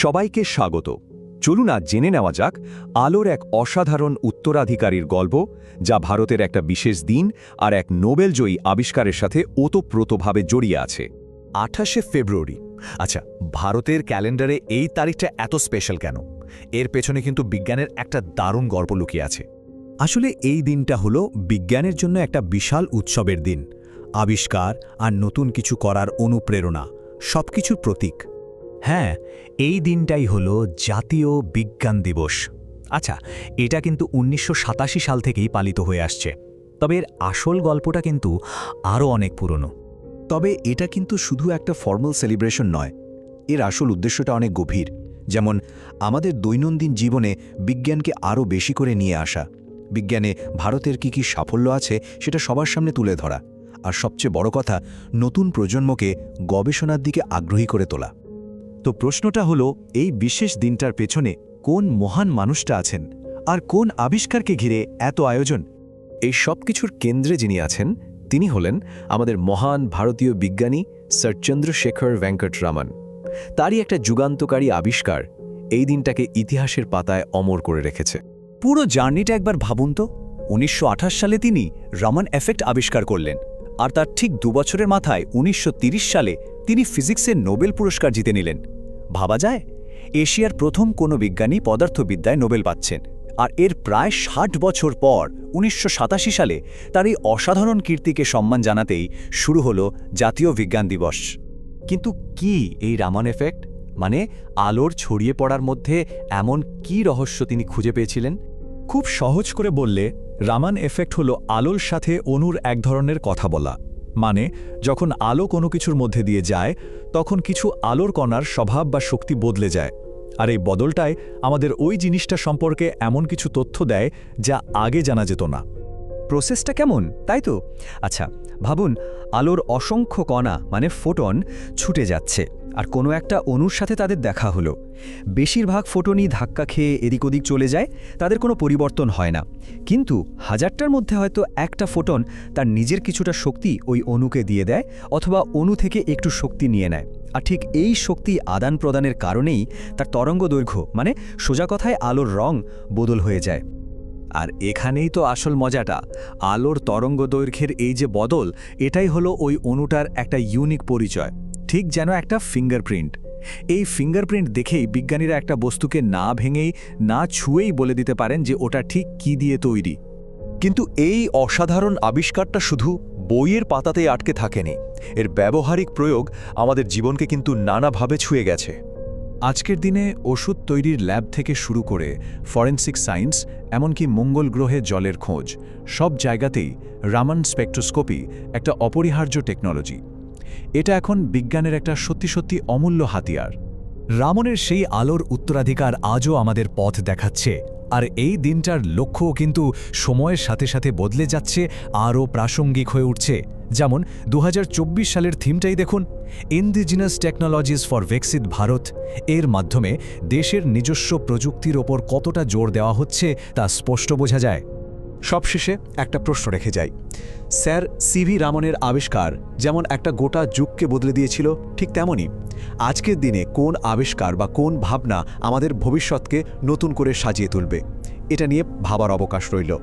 সবাইকে স্বাগত। চলুন আজ জেনে নেওয়া যাক আলোর এক অসাধারণ উত্তরাধিকারীর গল্প, যা ভারতের একটা বিশেষ দিন আর এক নোবেলজয়ী আবিষ্কারের সাথে ওতপ্রোতভাবে জড়িয়ে আছে। 28শে ফেব্রুয়ারি। আচ্ছা, ভারতের ক্যালেন্ডারে এই তারিখটা এত স্পেশাল কেন? এর পেছনে কিন্তু বিজ্ঞানের একটা দারুণ গল্প লুকিয়ে আছে। আসলে এই দিনটা হলো বিজ্ঞানের জন্য একটা বিশাল উৎসবের দিন। আবিষ্কার আর নতুন কিছু করার অনুপ্রেরণা, সবকিছুর প্রতীক। হ্যাঁ, এই দিনটাই হলো জাতীয় বিজ্ঞান দিবস। আচ্ছা, এটা কিন্তু 1987 সাল থেকেই পালিত হয়ে আসছে। তবে এর আসল গল্পটা কিন্তু আরও অনেক পুরনো। তবে এটা কিন্তু শুধু একটা ফর্মাল সেলিব্রেশন নয়, এর আসল উদ্দেশ্যটা অনেক গভীর। যেমন আমাদের দৈনন্দিন জীবনে বিজ্ঞানকে আরও বেশি করে নিয়ে আসা, বিজ্ঞানে ভারতের কি সাফল্য আছে সেটা সবার সামনে তুলে ধরা, আর সবচেয়ে বড় কথা, নতুন প্রজন্মকে গবেষণার দিকে আগ্রহী করে তোলা। তো প্রশ্নটা হলো, এই বিশেষ দিনটার পেছনে কোন মহান মানুষটা আছেন, আর কোন আবিষ্কারকে ঘিরে এত আয়োজন? এই সব কিছুর কেন্দ্রে যিনি আছেন, তিনি হলেন আমাদের মহান ভারতীয় বিজ্ঞানী স্যার চন্দ্রশেখর ভেঙ্কট রামন। তারই একটা যুগান্তকারী আবিষ্কার এই দিনটাকে ইতিহাসের পাতায় অমর করে রেখেছে। পুরো জার্নিটা একবার ভাবুন তো। 1928 সালে তিনি রামান এফেক্ট আবিষ্কার করলেন, আর তার ঠিক 2 বছরের মাথায় 1930 সালে তিনি ফিজিক্সের নোবেল পুরস্কার জিতে নিলেন। ভাবা যায়, এশিয়ার প্রথম কোনো বিজ্ঞানী পদার্থবিদ্যায় নোবেল পাচ্ছেন, আর এর প্রায় 60 বছর পর 1987 সালে তার এই অসাধারণ কীর্তিকে সম্মান জানাতেই শুরু হলো জাতীয় বিজ্ঞান দিবস। কিন্তু কি এই রামান এফেক্ট, মানে আলোর ছড়িয়ে পড়ার মধ্যে এমন কি রহস্য তিনি খুঁজে পেয়েছিলেন? খুব সহজ করে বললে, রামান এফেক্ট হলো আলোর সাথে অণুর এক ধরনের কথা বলা। মানে, যখন আলো কোনো কিছুর মধ্যে দিয়ে যায়, তখন কিছু আলোর কণার স্বভাব বা শক্তি বদলে যায়। আর এই বদলটাই আমাদের ওই জিনিসটা সম্পর্কে এমন কিছু তথ্য দেয় যা আগে জানা যেত না। প্রসেসটা কেমন, তাই তো? আচ্ছা, ভাবুন, আলোর অসংখ্য কণা মানে ফোটন ছুটে যাচ্ছে, আর কোনো একটা অণুর সাথে তাদের দেখা হলো। বেশিরভাগ ফোটনই ধাক্কা খেয়ে এদিক ওদিক চলে যায়, তাদের কোনো পরিবর্তন হয় না। কিন্তু হাজারটার মধ্যে হয়তো একটা ফোটন তার নিজের কিছুটা শক্তি ওই অণুকে দিয়ে দেয়, অথবা অণু থেকে একটু শক্তি নিয়ে নেয়। আর ঠিক এই শক্তি আদান প্রদানের কারণেই তার তরঙ্গদৈর্ঘ্য, মানে সোজা কথায় আলোর রং বদল হয়ে যায়। আর এখানেই তো আসল মজাটা। আলোর তরঙ্গদৈর্ঘ্যের এই যে বদল, এটাই হলো ওই অণুটার একটা ইউনিক পরিচয়, ঠিক যেন একটা ফিঙ্গারপ্রিন্ট। এই ফিঙ্গারপ্রিন্ট দেখেই বিজ্ঞানীরা একটা বস্তুকে না ভেঙেই, না ছুঁয়েই বলে দিতে পারেন যে ওটা ঠিক কী দিয়ে তৈরি। কিন্তু এই অসাধারণ আবিষ্কারটা শুধু বইয়ের পাতাতেই আটকে থাকেনি, এর ব্যবহারিক প্রয়োগ আমাদের জীবনকে কিন্তু নানাভাবে ছুঁয়ে গেছে। আজকের দিনে ওষুধ তৈরির ল্যাব থেকে শুরু করে ফরেনসিক সায়েন্স, এমনকি মঙ্গল গ্রহে জলের খোঁজ, সব জায়গাতেই রামান স্পেকট্রোস্কোপি একটা অপরিহার্য টেকনোলজি। এটা এখন বিজ্ঞানের একটা সত্যি অমূল্য হাতিয়ার। রামনের সেই আলোর উত্তরাধিকার আজও আমাদের পথ দেখাচ্ছে, আর এই দিনটার লক্ষ্যও কিন্তু সময়ের সাথে সাথে বদলে যাচ্ছে, আরও প্রাসঙ্গিক হয়ে উঠছে। যেমন 2024 সালের থিমটাই দেখুন, ইন্ডিজিনাস টেকনোলজিস ফর বিকশিত ভারত। এর মাধ্যমে দেশের নিজস্ব প্রযুক্তির ওপর কতটা জোর দেওয়া হচ্ছে তা স্পষ্ট বোঝা যায়। সবশেষে একটা প্রশ্ন রেখে যাই, স্যার সিভি রামনের আবিষ্কার যেমন একটা গোটা যুগকে বদলে দিয়েছিল, ঠিক তেমনই আজকের দিনে কোন আবিষ্কার বা কোন ভাবনা আমাদের ভবিষ্যৎকে নতুন করে সাজিয়ে তুলবে, এটা নিয়ে ভাবার অবকাশ রইল।